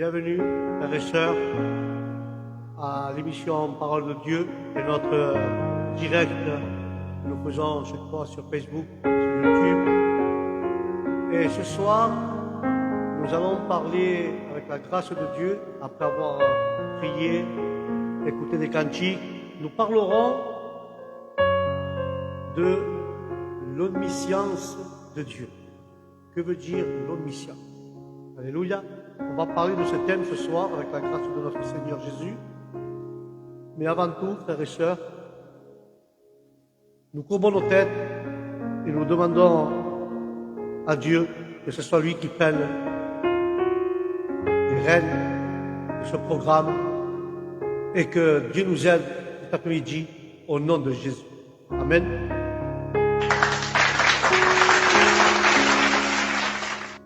Bienvenue, frères et sœurs, à l'émission Parole de Dieu et notre direct que nous faisons chaque fois sur Facebook, sur YouTube. Et ce soir, nous allons parler avec la grâce de Dieu, après avoir prié, écouté des cantiques, nous parlerons de l'omniscience de Dieu. Que veut dire l'omniscience? Alléluia. On va parler de ce thème ce soir avec la grâce de notre Seigneur Jésus. Mais avant tout, frères et sœurs, nous courbons nos têtes et nous demandons à Dieu que ce soit lui qui prenne les rênes de ce programme et que Dieu nous aide cet après-midi au nom de Jésus. Amen.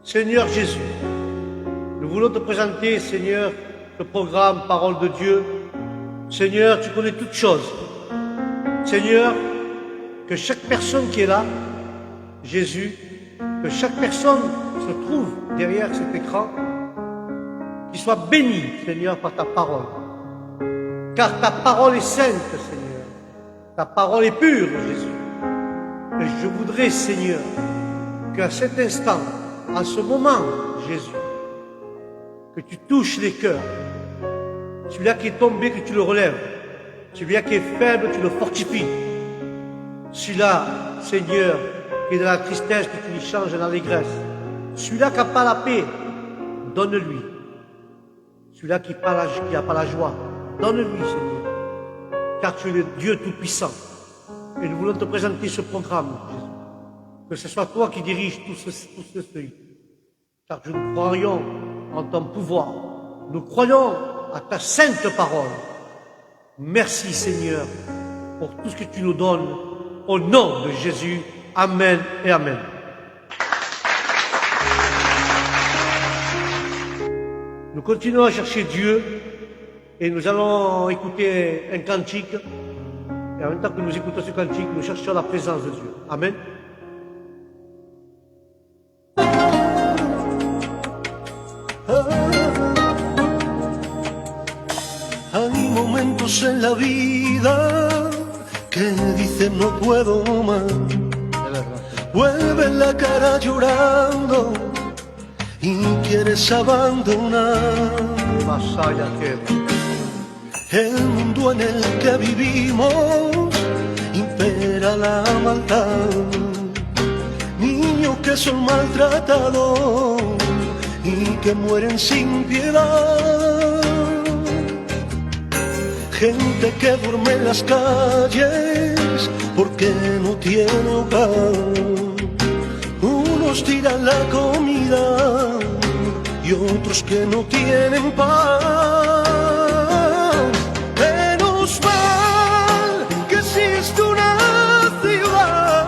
Seigneur Jésus, nous voulons te présenter, Seigneur, le programme Parole de Dieu. Seigneur, tu connais toutes choses. Seigneur, que chaque personne qui est là, Jésus, que chaque personne se trouve derrière cet écran, qu'il soit béni, Seigneur, par ta parole. Car ta parole est sainte, Seigneur. Ta parole est pure, Jésus. Et je voudrais, Seigneur, qu'à cet instant, en ce moment, Jésus, que tu touches les cœurs. Celui-là qui est tombé, que tu le relèves. Celui-là qui est faible, tu le fortifies. Celui-là, Seigneur, qui est dans la tristesse, que tu lui changes en allégresse. Celui-là qui n'a pas la paix, donne-lui. Celui-là qui n'a pas la joie, donne-lui, Seigneur. Car tu es le Dieu Tout-Puissant. Et nous voulons te présenter ce programme, Jésus. Que ce soit toi qui diriges tout ceci. Car nous croyons en ton pouvoir. Nous croyons à ta sainte parole. Merci, Seigneur, pour tout ce que tu nous donnes. Au nom de Jésus. Amen et Amen. Nous continuons à chercher Dieu et nous allons écouter un cantique. Et en même temps que nous écoutons ce cantique, nous cherchons la présence de Dieu. Amen. Hay momentos en la vida que dicen no puedo más. Vuelves la cara llorando y quieres abandonar. El mundo en el que vivimos impera la maldad. Niños que son maltratados y que mueren sin piedad. Gente que duerme en las calles porque no tiene hogar. Unos tiran la comida y otros que no tienen paz. Menos mal que existe una ciudad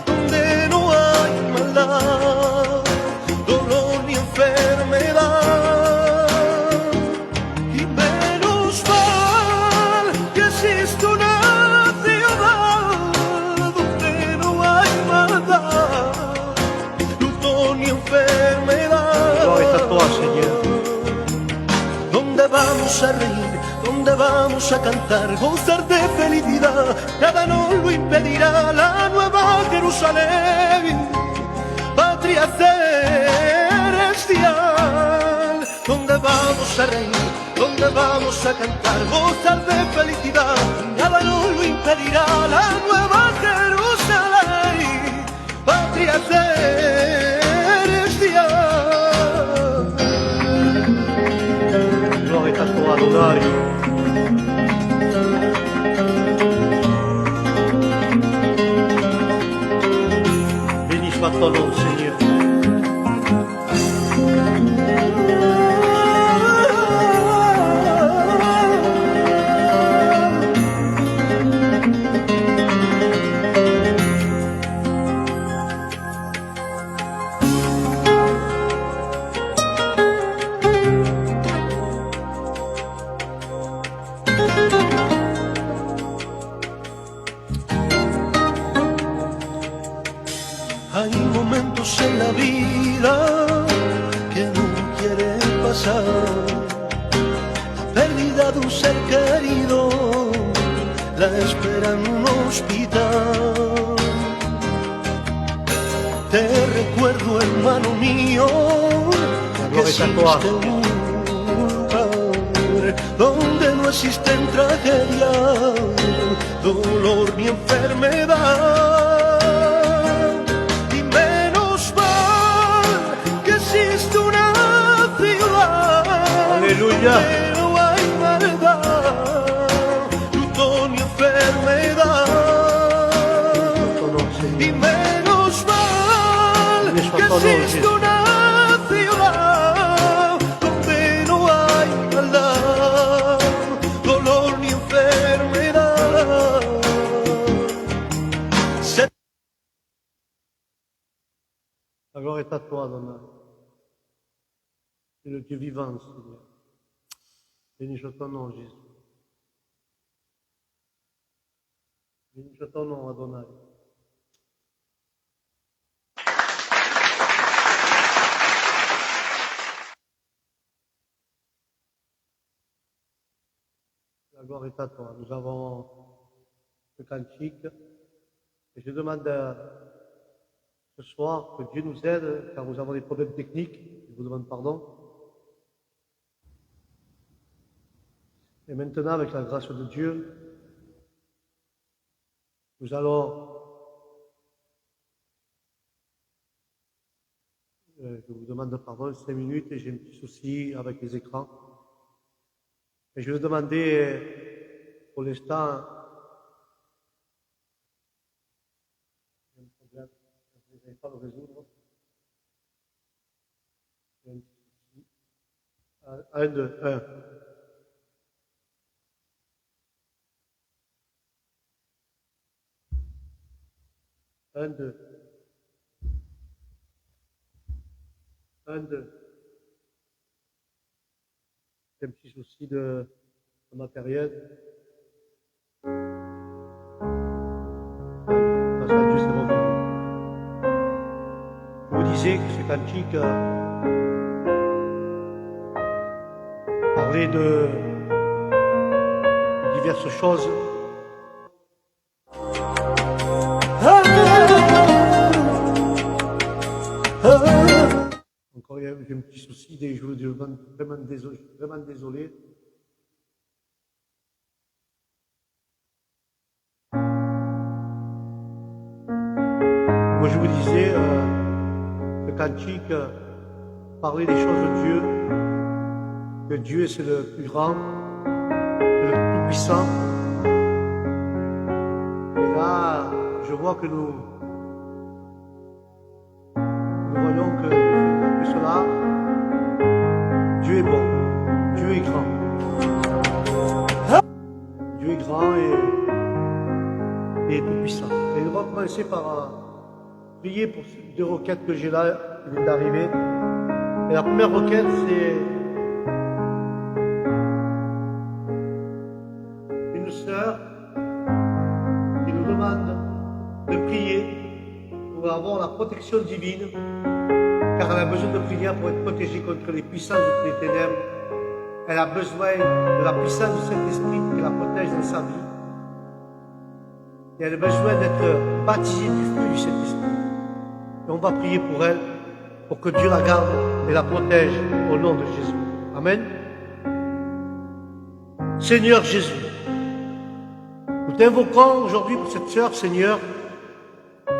donde no hay maldad, dolor ni enfermedad. Donde vamos a reír, donde vamos a cantar, gozar de felicidad, nada nos lo impedirá. La nueva Jerusalén, patria celestial. Donde vamos a reír, donde vamos a cantar, gozar de felicidad, nada nos lo impedirá. La nueva Jerusalén, patria celestial. Gloria a toi, Adonai. Béni soit ton nom, Seigneur. Hay momentos en la vida que no quieren pasar. casa, la pérdida de un ser querido, la espera en un hospital. Te recuerdo, hermano mío, que existe un lugar donde no existen tragedias, dolor ni enfermedad. Y menos mal que existe una ciudad Aleluya. donde no hay maldad, luto ni enfermedad. Y menos mal que existe una ciudad donde no hay maldad, dolor ni enfermedad. La gloire est à toi, Adonai. Tu es le Dieu vivant, Seigneur. Bénis ton nom, Jésus. Bénis ton nom, Adonai. La gloire est à toi. Nous avons le cantique. Et je demande ce soir que Dieu nous aide, car nous avons des problèmes techniques. Je vous demande pardon. Et maintenant, avec la grâce de Dieu, nous allons, je vous demande pardon, 5 minutes, et j'ai un petit souci avec les écrans. Et je vais vous demander, pour l'instant, il y a un problème, je n'arrive pas à le résoudre. Il y a un petit souci. 1, 2, 1. Un, deux. Un, deux. C'est un petit souci de matériel. Grâce à Dieu, c'est revenu. Je vous disais que ce cantique parlait de diverses choses. Encore j'ai un petit souci, je vous dis vraiment désolé. Moi je vous disais, le cantique parlait des choses de Dieu, que Dieu c'est le plus grand, c'est le plus puissant. Et là, je vois que nous voyons que plus cela, Dieu est bon, Dieu est grand. Dieu est grand et tout puissant. Et nous allons commencer par prier pour ces 2 requêtes que j'ai là, qui viennent d'arriver. Et la première requête, c'est une sœur qui nous demande de prier pour avoir la protection divine, car elle a besoin de prière pour être protégée contre les puissances des ténèbres. Elle a besoin de la puissance du Saint-Esprit qui la protège dans sa vie. Et elle a besoin d'être baptisée du feu du Saint-Esprit. Et on va prier pour elle, pour que Dieu la garde et la protège au nom de Jésus. Amen. Seigneur Jésus, nous t'invoquons aujourd'hui pour cette sœur, Seigneur,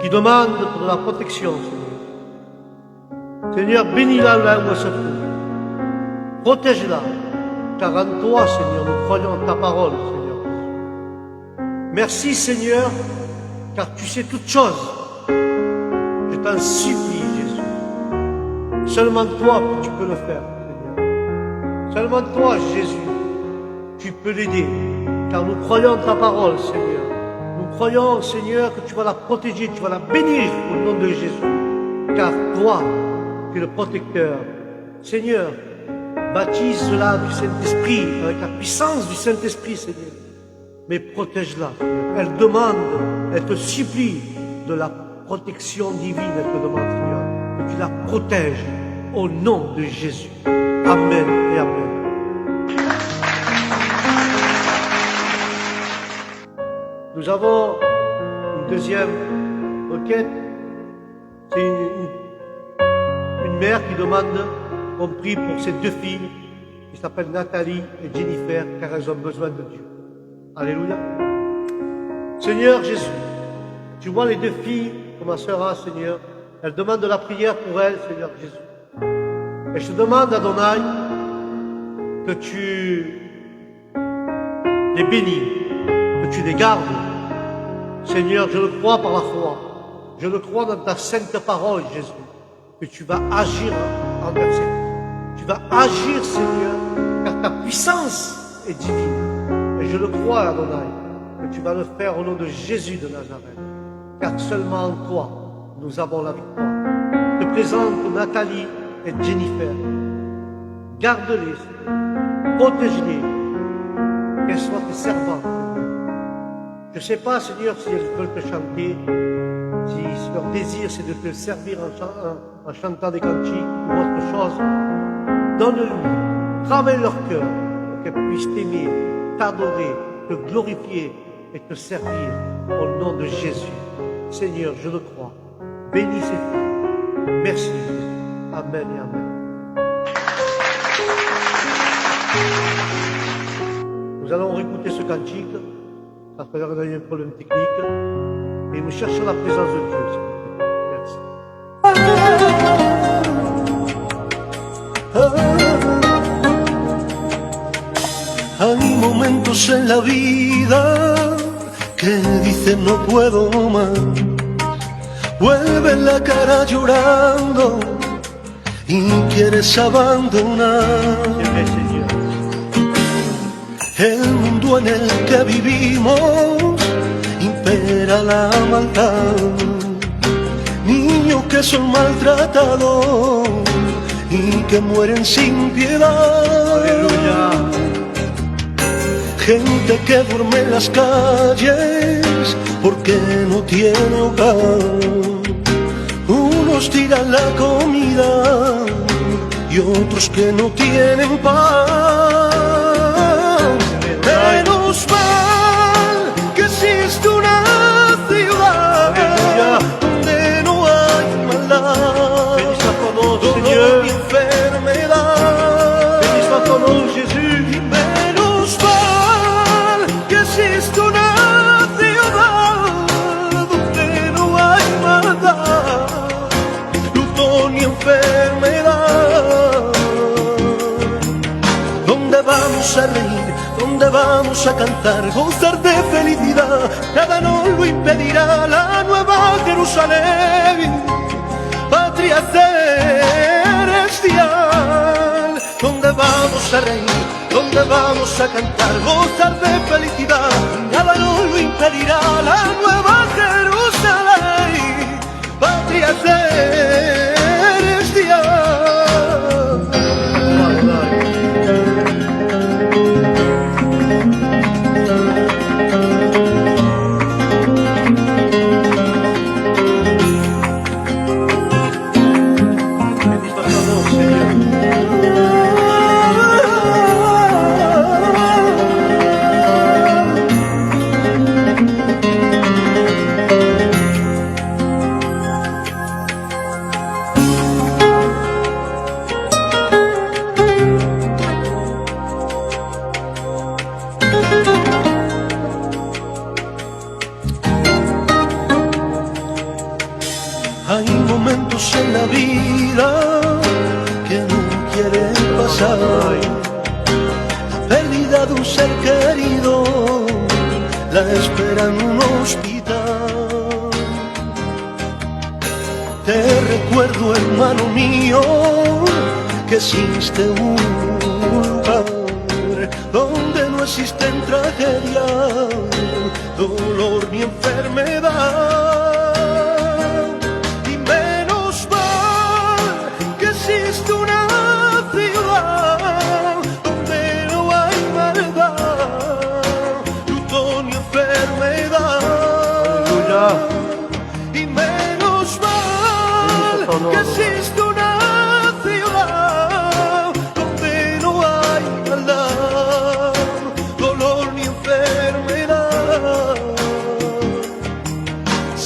qui demande pour la protection, Seigneur. Seigneur, bénis-la là où elle se trouve. Protège-la, car en toi, Seigneur, nous croyons en ta parole, Seigneur. Merci, Seigneur, car tu sais toutes choses. Je t'en supplie, Jésus. Seulement toi, tu peux le faire, Seigneur. Seulement toi, Jésus, tu peux l'aider, car nous croyons en ta parole, Seigneur. Nous croyons, Seigneur, que tu vas la protéger, tu vas la bénir au nom de Jésus, car toi, tu es le protecteur. Seigneur, baptise-la du Saint-Esprit, avec la puissance du Saint-Esprit, Seigneur. Mais protège-la. Elle demande, elle te supplie de la protection divine, elle te demande, Seigneur, que tu la protèges au nom de Jésus. Amen et Amen. Nous avons une deuxième requête. C'est une mère qui demande qu'on prie pour ses deux filles qui s'appellent Nathalie et Jennifer car elles ont besoin de Dieu. Alléluia. Seigneur Jésus, tu vois les deux filles que ma sœur a, Seigneur. Elles demandent de la prière pour elles, Seigneur Jésus. Et je te demande, Adonai, que tu les bénis, que tu les gardes. Seigneur, je le crois par la foi. Je le crois dans ta sainte parole, Jésus, que tu vas agir envers ces filles. Tu vas agir, Seigneur, car ta puissance est divine. Et je le crois, Adonai, que tu vas le faire au nom de Jésus de Nazareth. Car seulement en toi, nous avons la victoire. Je te présente Nathalie et Jennifer. Garde-les, protège-les, qu'elles soient tes servantes. Je ne sais pas, Seigneur, si elles veulent te chanter, si leur désir c'est de te servir en chantant des cantiques ou autre chose. Donne-lui, travaille leur cœur pour qu'elles puissent t'aimer, t'adorer, te glorifier et te servir au nom de Jésus. Seigneur, je le crois. Bénis ces filles. Merci, Jésus. Amen et Amen. Nous allons réécouter ce cantique. À travers un problème technique. Et nous cherchons la présence de Dieu, s'il vous plaît. Merci. Hay momentos en la vida que dicen no puedo más. Vuelves la cara llorando y quieres abandonar. El mundo en el que vivimos impera la maldad. Niños que son maltratados y que mueren sin piedad. Aleluya. Gente que duerme en las calles porque no tiene hogar. Unos tiran la comida y otros que no tienen paz. Menos mal que existe una ciudad donde no hay maldad, dolor ni enfermedad. Y menos mal que existe una ciudad donde no hay maldad, luto ni enfermedad. ¿Dónde vamos a reír? ¿Dónde vamos a cantar, gozar de felicidad? Nada nos lo impedirá. La nueva Jerusalén, patria celestial. ¿Dónde vamos a reír? ¿Dónde vamos a cantar, gozar de felicidad? Nada nos lo impedirá. La nueva Jerusalén, patria celestial. Hay momentos en la vida que no quieren pasar. La pérdida de un ser querido, la espera en un hospital. Te recuerdo, hermano mío, que existe un lugar donde no existen tragedias, dolor ni enfermedad. Existe una ciudad donde no hay maldad, luto ni enfermedad. Y menos mal que existe una ciudad donde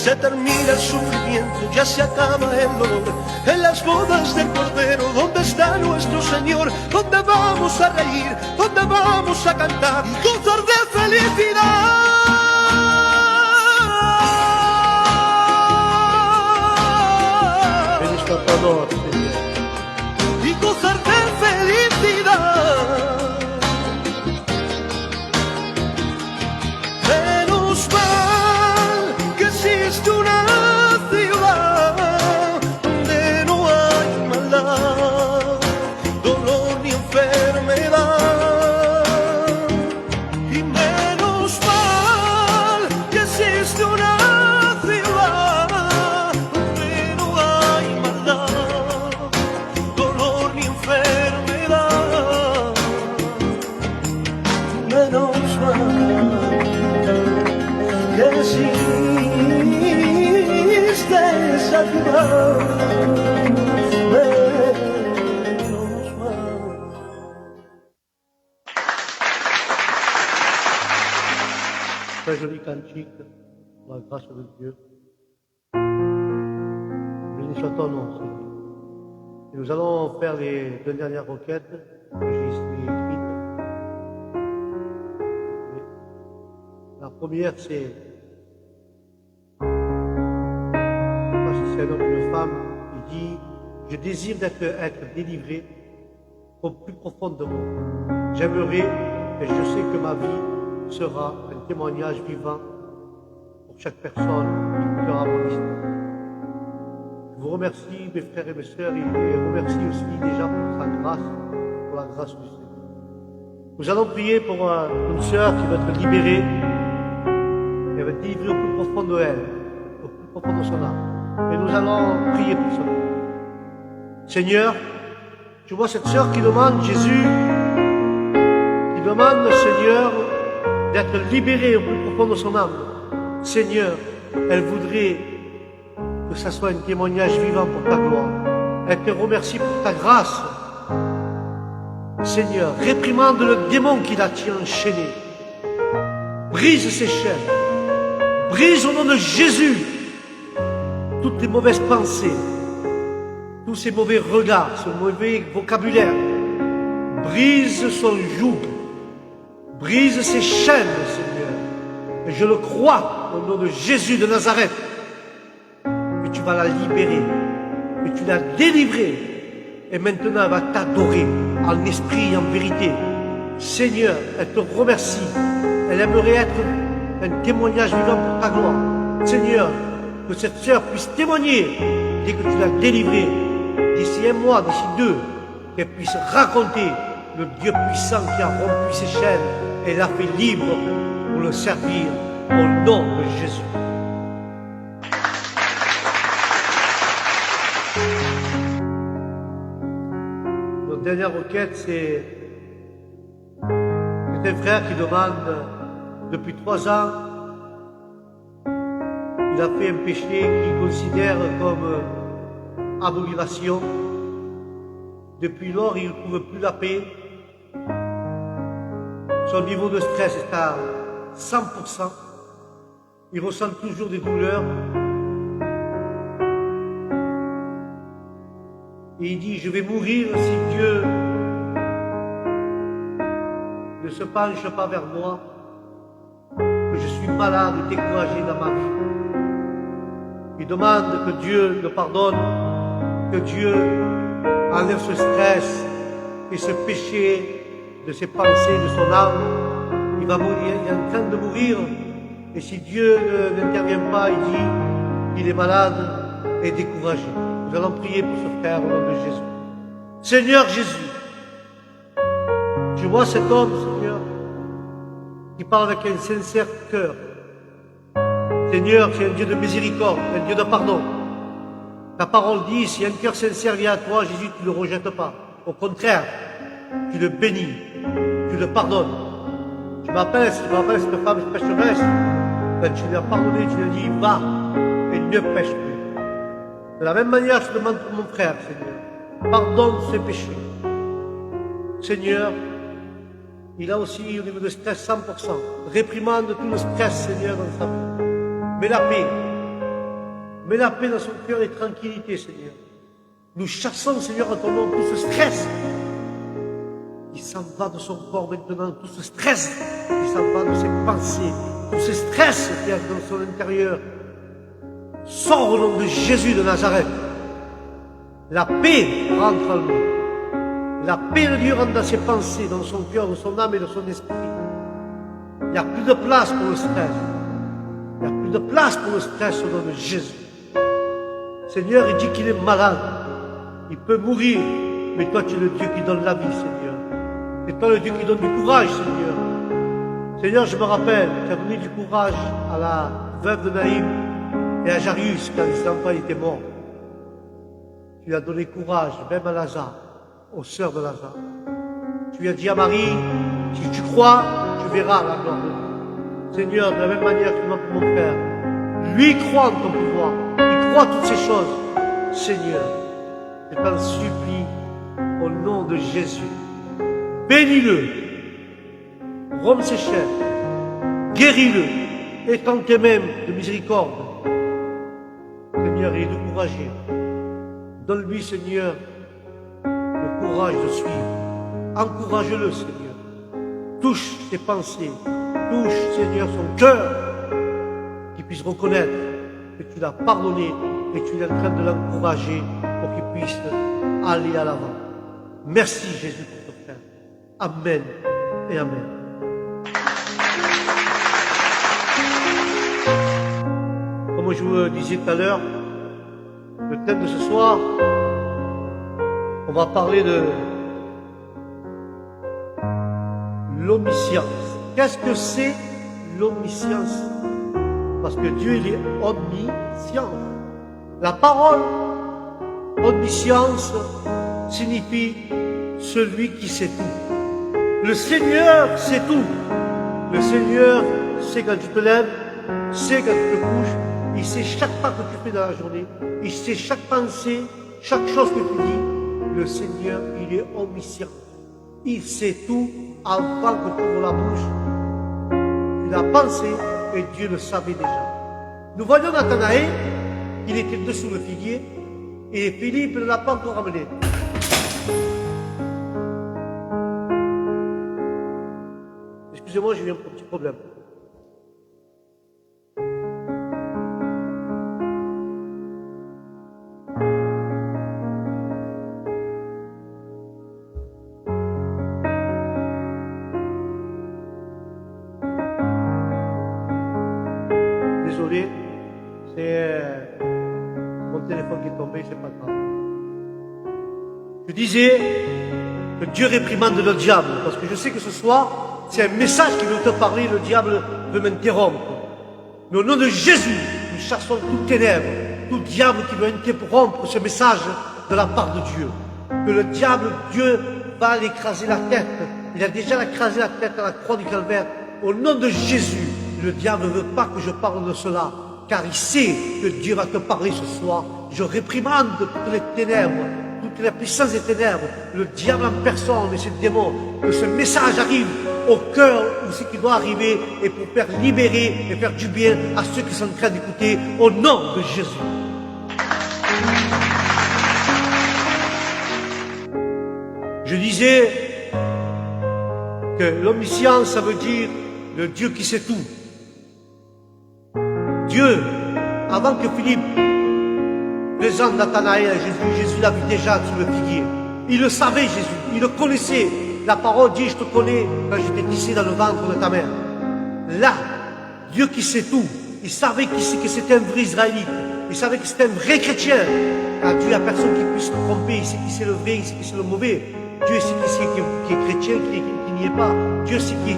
se termina el sufrimiento, ya se acaba el dolor. En las bodas del Cordero, ¿dónde está nuestro Señor? ¿Dónde vamos a reír? ¿Dónde vamos a cantar y gozar de felicidad? Bénis-toi ton nom, Seigneur. Y gozar de felicidad. Menos mal que existe una ciudad donde no hay maldad, dolor ni enfermedad. Y menos mal que existe una ciudad donde no hay maldad, dolor ni enfermedad. Menos mal que existe esa ciudad. Menos mal. Très joli cantique, pour la grâce de Dieu. Béni soit ton nom, Seigneur. Et nous allons faire les deux dernières requêtes que j'ai ici écrites. La première, c'est, parce que c'est un homme et une femme, il dit, je désire être délivré au plus profond de moi. J'aimerais, et je sais que ma vie sera un témoignage vivant pour chaque personne qui écoutera mon histoire. Je vous remercie, mes frères et mes sœurs, et je remercie aussi déjà pour sa grâce, pour la grâce du Seigneur. Nous allons prier pour une sœur qui va être libérée, et va être délivrée au plus profond de elle, au plus profond de son âme. Et nous allons prier pour cela. Seigneur, tu vois cette sœur qui demande, Jésus, qui demande, Seigneur, d'être libérée au plus profond de son âme. Seigneur, elle voudrait que ça soit un témoignage vivant pour ta gloire. Elle te remercie pour ta grâce. Seigneur, réprimande le démon qui la tient enchaîné. Brise ses chaînes. Brise au nom de Jésus toutes les mauvaises pensées, tous ces mauvais regards, ce mauvais vocabulaire. Brise son joug. Brise ses chaînes, Seigneur. Et je le crois au nom de Jésus de Nazareth, que tu vas la libérer, que tu l'as délivrée. Et maintenant, elle va t'adorer en esprit et en vérité. Seigneur, elle te remercie. Elle aimerait être un témoignage vivant pour ta gloire. Seigneur, que cette sœur puisse témoigner dès que tu l'as délivrée, d'ici un mois, d'ici deux, qu'elle puisse raconter le Dieu puissant qui a rompu ses chaînes et l'a fait libre pour le servir au nom de Jésus. Notre dernière requête, c'est un frère qui demande depuis 3 ans, il a fait un péché qu'il considère comme abomination. Depuis lors, il ne trouve plus la paix. Son niveau de stress est à 100%. Il ressent toujours des douleurs. Et il dit, je vais mourir si Dieu ne se penche pas vers moi, que je suis malade et découragé dans ma vie. Il demande que Dieu le pardonne, que Dieu enlève ce stress et ce péché de ses pensées, de son âme. Il va mourir, il est en train de mourir. Et si Dieu n'intervient pas, il dit qu'il est malade et découragé. Nous allons prier pour ce frère au nom de Jésus. Seigneur Jésus, tu vois cet homme, Seigneur, qui parle avec un sincère cœur. Seigneur, tu es un Dieu de miséricorde, un Dieu de pardon. Ta parole dit, si un cœur sincère vient à toi, Jésus, tu ne le rejettes pas. Au contraire, tu le bénis, tu le pardonnes. Je me rappelle cette femme pécheresse, quand tu lui as pardonné, tu lui as dit, va et ne pêche plus. De la même manière, je demande pour mon frère, Seigneur, pardonne ses péchés. Seigneur, il a aussi au niveau de stress 100%. Réprimande tout le stress, Seigneur, dans sa vie. Mets la paix, Mets la paix dans son cœur et tranquillité, Seigneur. Nous chassons, Seigneur, en ton nom, tout ce stress qui s'en va de son corps maintenant, tout ce stress qui s'en va de ses pensées, tout ce stress qui est dans son intérieur. Sors au nom de Jésus de Nazareth. La paix rentre en lui. La paix de Dieu rentre dans ses pensées, dans son cœur, dans son âme et dans son esprit. Il n'y a plus de place pour le stress. Il n'y a plus de place pour le stress au nom de Jésus. Seigneur, il dit qu'il est malade. Il peut mourir. Mais toi, tu es le Dieu qui donne la vie, Seigneur. C'est toi le Dieu qui donne du courage, Seigneur. Seigneur, je me rappelle, tu as donné du courage à la veuve de Naïm et à Jarius quand les enfants étaient morts. Tu as donné courage, même à Lazare, aux sœurs de Lazare. Tu as dit à Marie, si tu crois, tu verras la gloire de Dieu. Seigneur, de la même manière que pour mon frère, lui croit en ton pouvoir, il croit toutes ces choses. Seigneur, je t'en supplie, au nom de Jésus, bénis-le, romps ses chaînes, guéris-le, étends tes mains de miséricorde. Seigneur, il est découragé. Donne-lui, Seigneur, le courage de suivre. Encourage-le, Seigneur. Touche ses pensées. Touche, Seigneur, son cœur. Qu'il puisse reconnaître que tu l'as pardonné et tu es en train de l'encourager pour qu'il puisse aller à l'avant. Merci, Jésus, pour ton frère. Amen et Amen. Comme je vous disais tout à l'heure, le thème de ce soir, on va parler de l'omniscience. Qu'est-ce que c'est l'omniscience? Parce que Dieu, il est omniscient. La parole omniscience signifie celui qui sait tout. Le Seigneur sait tout. Le Seigneur sait quand tu te lèves, sait quand tu te couches, il sait chaque pas que tu fais dans la journée, il sait chaque pensée, chaque chose que tu dis. Le Seigneur, il est omniscient. Il sait tout avant que tu ouvres la bouche. Tu l'as pensé et Dieu le savait déjà. Nous voyons Nathanaël, il était dessous le figuier et Philippe ne l'a pas encore ramené. Excusez-moi, j'ai eu un petit problème. Désolé, c'est mon téléphone qui est tombé, c'est pas grave. Je disais que Dieu réprimande le diable, parce que je sais que ce soir, c'est un message qui veut te parler, le diable veut m'interrompre. Mais au nom de Jésus, nous chassons toute ténèbres, tout diable qui veut interrompre ce message de la part de Dieu. Que le diable, Dieu va l'écraser la tête. Il a déjà écrasé la tête à la croix du calvaire. Au nom de Jésus, le diable ne veut pas que je parle de cela, car il sait que Dieu va te parler ce soir. Je réprimande toutes les ténèbres, toutes les puissances des ténèbres, le diable en personne et ses démons, que ce message arrive au cœur où ce qui doit arriver et pour faire libérer et faire du bien à ceux qui sont en train d'écouter au nom de Jésus. Je disais que l'omniscience, ça veut dire le Dieu qui sait tout. Dieu, avant que Philippe présente Nathanaël à Jésus, Jésus l'a vu déjà sur le figuier. Il le savait, Jésus, il le connaissait. La parole dit, je te connais quand je t'ai tissé dans le ventre de ta mère. Là, Dieu qui sait tout, il savait que c'était un vrai Israélite, il savait que c'était un vrai chrétien. Car Dieu, il n'y a personne qui puisse se tromper, il sait qui c'est le vrai, il sait qui c'est le mauvais. Dieu sait qui est chrétien, qui n'y est pas. Dieu sait qui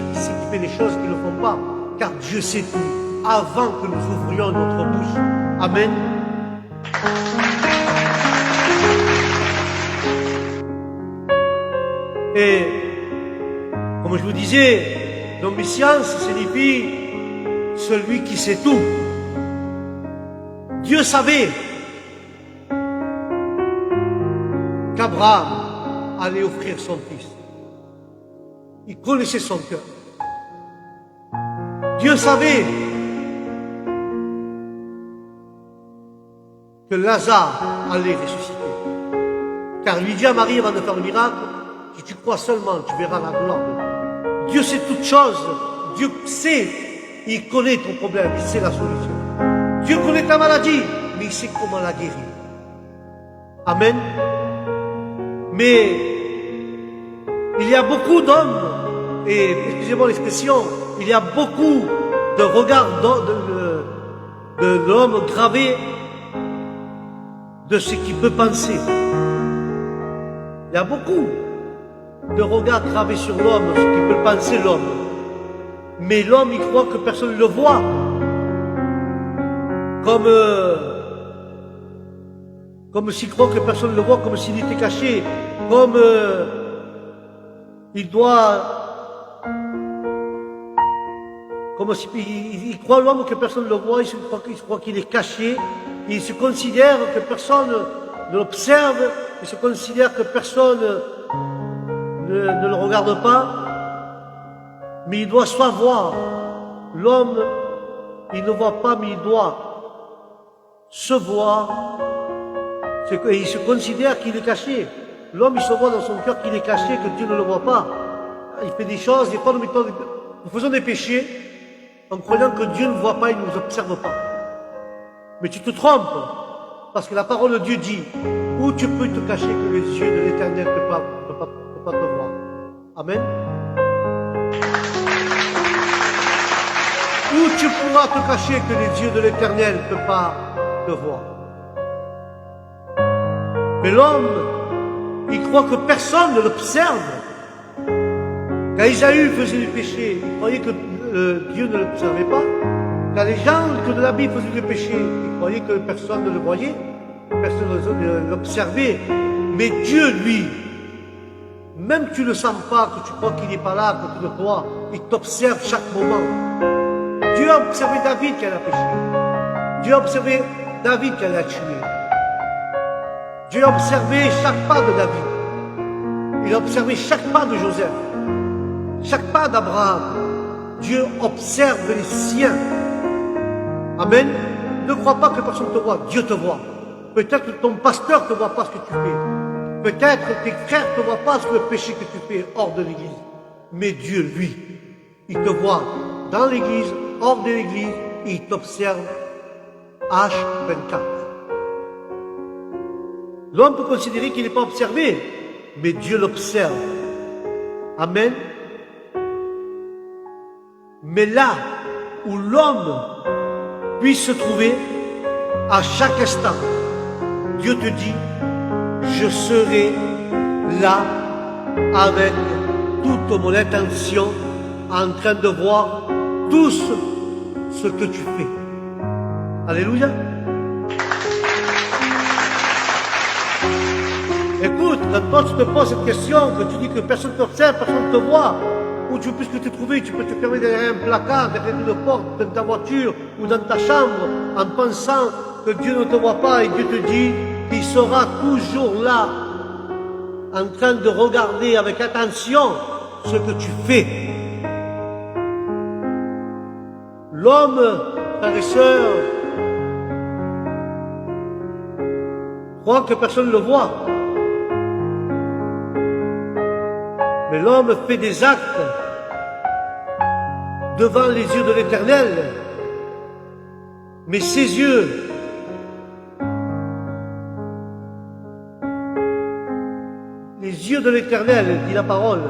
fait les choses qui ne le font pas. Car Dieu sait tout, avant que nous ouvrions notre bouche. Amen. Et, comme je vous disais, l'omniscience signifie celui qui sait tout. Dieu savait qu'Abraham allait offrir son fils. Il connaissait son cœur. Dieu savait que Lazare allait ressusciter. Car il lui dit à Marie avant de faire le miracle, si tu crois seulement, tu verras la gloire de Dieu. Dieu sait toutes choses. Dieu sait, il connaît ton problème, il sait la solution. Dieu connaît ta maladie, mais il sait comment la guérir. Amen. Mais il y a beaucoup d'hommes, et excusez-moi l'expression, il y a beaucoup de regards de l'homme gravé de ce qu'il peut penser. Il y a beaucoup de regards gravés sur l'homme, ce qu'il peut penser l'homme. Mais l'homme, il croit que personne ne le voit. Comme s'il croit que personne ne le voit, comme s'il était caché, comme il croit l'homme que personne ne le voit, il croit qu'il est caché, il se considère que personne ne l'observe, il se considère que personne ne le regarde pas, mais il doit savoir. L'homme, il ne voit pas, mais il doit se voir. Et il se considère qu'il est caché. L'homme, il se voit dans son cœur qu'il est caché, que Dieu ne le voit pas. Il fait des choses, des fois nous faisons des péchés en croyant que Dieu ne voit pas, il ne nous observe pas. Mais tu te trompes, parce que la parole de Dieu dit, où tu peux te cacher que les yeux de l'Éternel ne peuvent pas te voir. Amen. Où tu pourras te cacher que les yeux de l'Éternel ne peuvent pas te voir. Mais l'homme, il croit que personne ne l'observe. Quand Isaïe faisait du péché, il croyait que Dieu ne l'observait pas. Quand les gens de la Bible faisaient du péché, ils croyaient que personne ne le voyait, personne ne l'observait. Mais Dieu, lui, même que tu ne le sens pas, que tu crois qu'il n'est pas là à côté de toi, il t'observe chaque moment. Dieu a observé David qui a péché. Dieu a observé David qui a tué. Dieu a observé chaque pas de David. Il a observé chaque pas de Joseph. Chaque pas d'Abraham. Dieu observe les siens. Amen. Ne crois pas que personne te voit. Dieu te voit. Peut-être que ton pasteur ne te voit pas ce que tu fais. Peut-être que tes frères ne te voient pas ce le péché que tu fais hors de l'église. Mais Dieu, lui, il te voit dans l'église, hors de l'église, et il t'observe H24. L'homme peut considérer qu'il n'est pas observé, mais Dieu l'observe. Amen. Mais là où l'homme puisse se trouver, à chaque instant, Dieu te dit, je serai là avec toute mon intention, en train de voir tout ce que tu fais. Alléluia. Écoute, quand toi tu te poses cette question, que tu dis que personne ne t'observe, personne ne te voit, où tu peux te trouver, tu peux te fermer derrière un placard, derrière une porte, dans ta voiture ou dans ta chambre, en pensant que Dieu ne te voit pas, et Dieu te dit qu'il sera toujours là, en train de regarder avec attention ce que tu fais. L'homme, frères et sœurs, croit que personne ne le voit. Mais l'homme fait des actes devant les yeux de l'Éternel. Mais ses yeux, les yeux de l'Éternel, dit la parole,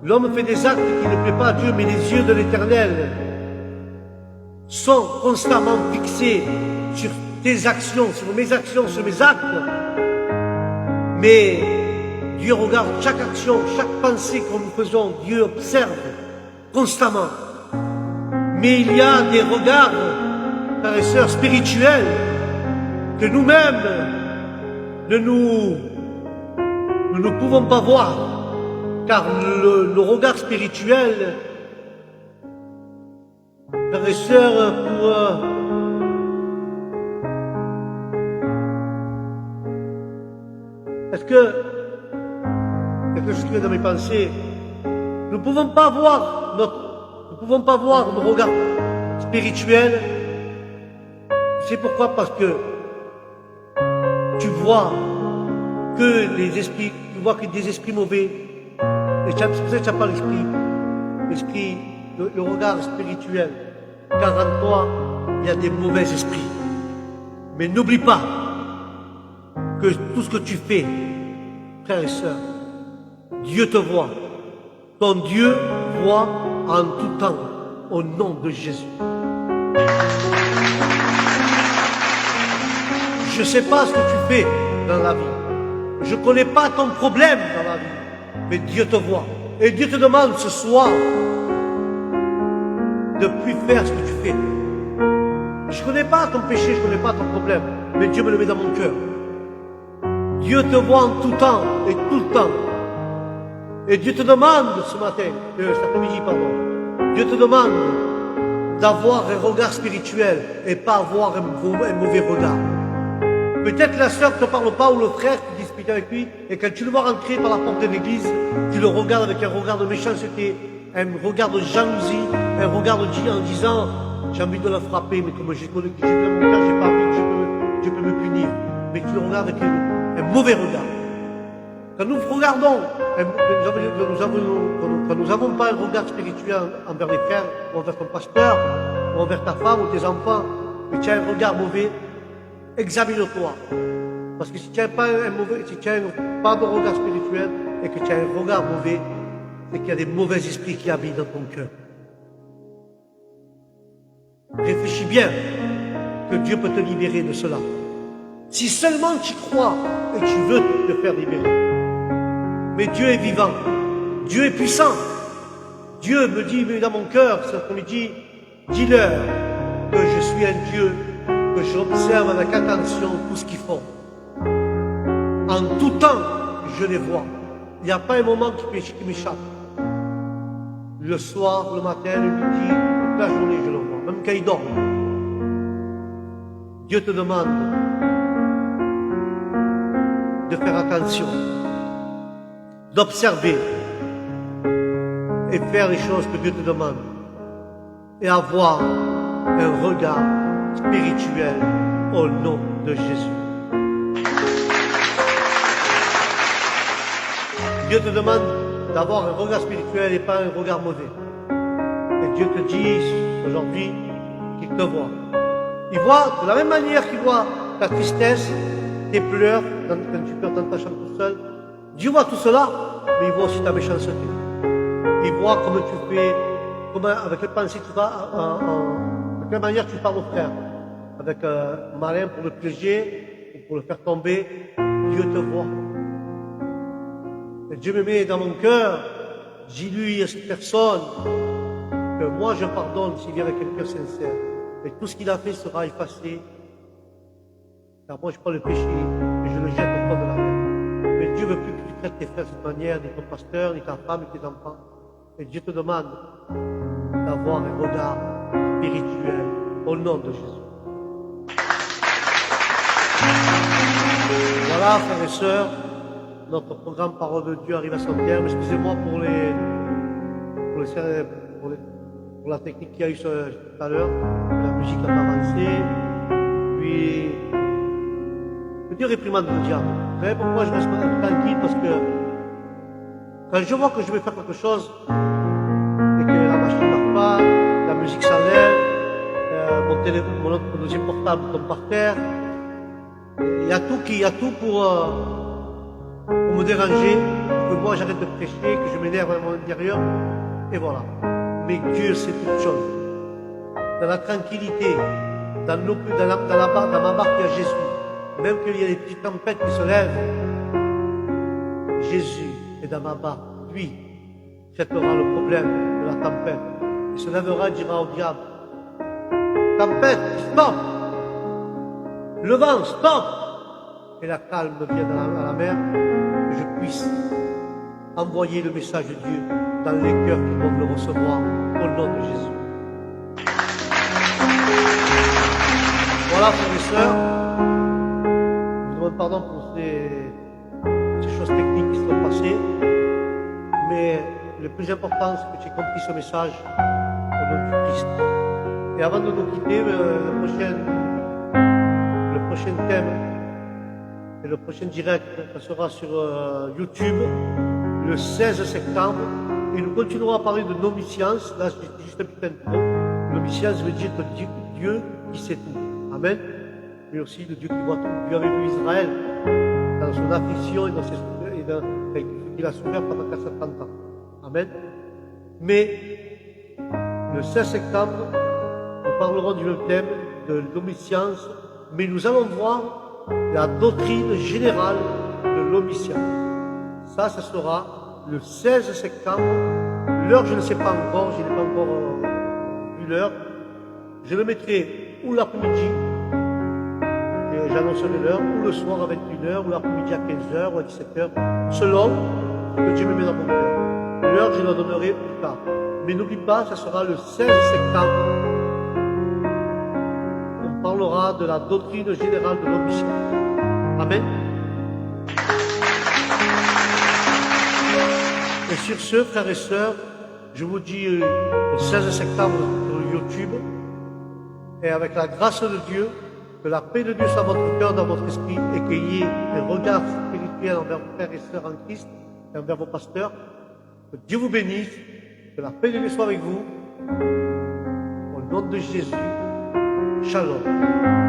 l'homme fait des actes qui ne plaisent pas à Dieu, mais les yeux de l'Éternel sont constamment fixés sur tes actions, sur mes actions, sur mes actes. Mais Dieu regarde chaque action, chaque pensée que nous faisons. Dieu observe constamment. Mais il y a des regards, frères et sœurs, spirituels que nous-mêmes ne pouvons pas voir. Car le regard spirituel, frères et sœurs, est-ce que quelque chose qui vient dans mes pensées, nous ne pouvons pas voir nos regards spirituels. C'est pourquoi? Parce que vois que des esprits mauvais, et c'est pour ça que tu n'as pas l'esprit, le regard spirituel, car en toi, il y a des mauvais esprits. Mais n'oublie pas que tout ce que tu fais, frères et sœurs, Dieu te voit. Ton Dieu voit en tout temps, au nom de Jésus. Je ne sais pas ce que tu fais dans la vie. Je ne connais pas ton problème dans la vie. Mais Dieu te voit. Et Dieu te demande ce soir de ne plus faire ce que tu fais. Je ne connais pas ton péché, je ne connais pas ton problème. Mais Dieu me le met dans mon cœur. Dieu te voit en tout temps et tout le temps. Et Dieu te demande ce matin, cet après-midi, pardon, Dieu te demande d'avoir un regard spirituel et pas avoir un mauvais regard. Peut-être la sœur ne te parle pas ou le frère qui discute avec lui, et quand tu le vois rentrer par la porte de l'église, tu le regardes avec un regard de méchanceté, un regard de jalousie, un regard de en disant j'ai envie de la frapper, mais comme j'ai dans mon cœur, j'ai pas envie, Dieu peut me punir. Mais tu le regardes avec un mauvais regard. Quand nous regardons, quand nous n'avons pas un regard spirituel envers les frères, ou envers ton pasteur, ou envers ta femme ou tes enfants, et tu as un regard mauvais, examine-toi. Parce que si tu n'as pas pas de regard spirituel et que tu as un regard mauvais, c'est qu'il y a des mauvais esprits qui habitent dans ton cœur. Réfléchis bien que Dieu peut te libérer de cela. Si seulement tu crois et tu veux te faire libérer. Mais Dieu est vivant. Dieu est puissant. Dieu me dit dans mon cœur cet après-midi, dis-leur que je suis un Dieu, que j'observe avec attention tout ce qu'ils font. En tout temps, je les vois. Il n'y a pas un moment qui m'échappe. Le soir, le matin, le midi, toute la journée, je le vois. Même quand ils dorment. Dieu te demande de faire attention, d'observer et faire les choses que Dieu te demande et avoir un regard spirituel au nom de Jésus. Dieu te demande d'avoir un regard spirituel et pas un regard mauvais. Et Dieu te dit aujourd'hui qu'il te voit. Il voit de la même manière qu'il voit ta tristesse, tes pleurs, quand tu pleures dans ta chambre tout seul. Dieu voit tout cela, mais il voit aussi ta méchanceté. Il voit comment tu fais, avec quelle pensée tu vas, de quelle manière tu parles au frère. Avec malin pour le piéger, ou pour le faire tomber. Dieu te voit. Et Dieu me met dans mon cœur, dis-lui à cette personne que moi je pardonne s'il vient avec un cœur sincère. Et tout ce qu'il a fait sera effacé. Car moi je prends le péché et je le jette au fond de la mer. Mais Dieu ne veut plus que tu traites tes frères de cette manière, ni ton pasteur, ni ta femme, ni tes enfants. Et Dieu te demande d'avoir un regard spirituel au nom de Jésus. Voilà, frères et sœurs, notre programme Parole de Dieu arrive à son terme. Excusez-moi pour la technique qu'il y a eu tout à l'heure. La musique n'a pas avancé. Puis, Dieu réprimande le diable. Vous savez pourquoi je reste tranquille? Parce que quand je vois que je vais faire quelque chose et que la machine ne marche pas, la musique s'enlève, mon deuxième portable tombe par terre, il y a tout pour me déranger, que moi j'arrête de prêcher, que je m'énerve à mon intérieur, et voilà. Mais Dieu sait toutes choses. Dans la tranquillité, dans ma barque, il y a Jésus. Même qu'il y a des petites tempêtes qui se lèvent, Jésus est dans ma barque. Lui traitera le problème de la tempête. Il se lèvera et dira au diable, tempête, stop! Le vent, stop! Et la calme vient à la mer, que je puisse envoyer le message de Dieu dans les cœurs qui vont le recevoir au nom de Jésus. Voilà, frères et sœurs, je vous demande pardon pour ces choses techniques qui sont passées, mais le plus important, c'est que tu aies compris ce message au nom du Christ. Et avant de nous quitter, le prochain thème Et le prochain direct, ça sera sur YouTube le 16 septembre. Et nous continuerons à parler de nomniscience. Là, c'est juste un petit intro. Nomniscience veut dire que Dieu qui sait tout. Amen. Mais aussi le Dieu qui voit tout. Dieu avait vu Israël dans son affliction et dans ses souffrances, et dans ce qu'il a souffert pendant 430 ans. Amen. Mais le 16 septembre, nous parlerons du même thème de l'omniscience, mais nous allons voir la doctrine générale de l'omniscience. Ça sera le 16 septembre. L'heure, je ne sais pas encore, je n'ai pas encore vu l'heure. Je le mettrai ou l'après-midi, et j'annoncerai l'heure, ou le soir à 21h, ou l'après-midi à 15h, ou à 17h, selon ce que Dieu me met dans mon cœur. L'heure, je la donnerai plus tard. Mais n'oublie pas, ça sera le 16 septembre. On parlera de la doctrine générale de l'omniscience. Amen. Et sur ce, frères et sœurs, je vous dis au 16 septembre sur YouTube, et avec la grâce de Dieu, que la paix de Dieu soit dans votre cœur, dans votre esprit, et qu'il y ait un regard spirituel envers vos frères et sœurs en Christ, et envers vos pasteurs. Que Dieu vous bénisse, que la paix de Dieu soit avec vous. Au nom de Jésus, Shalom.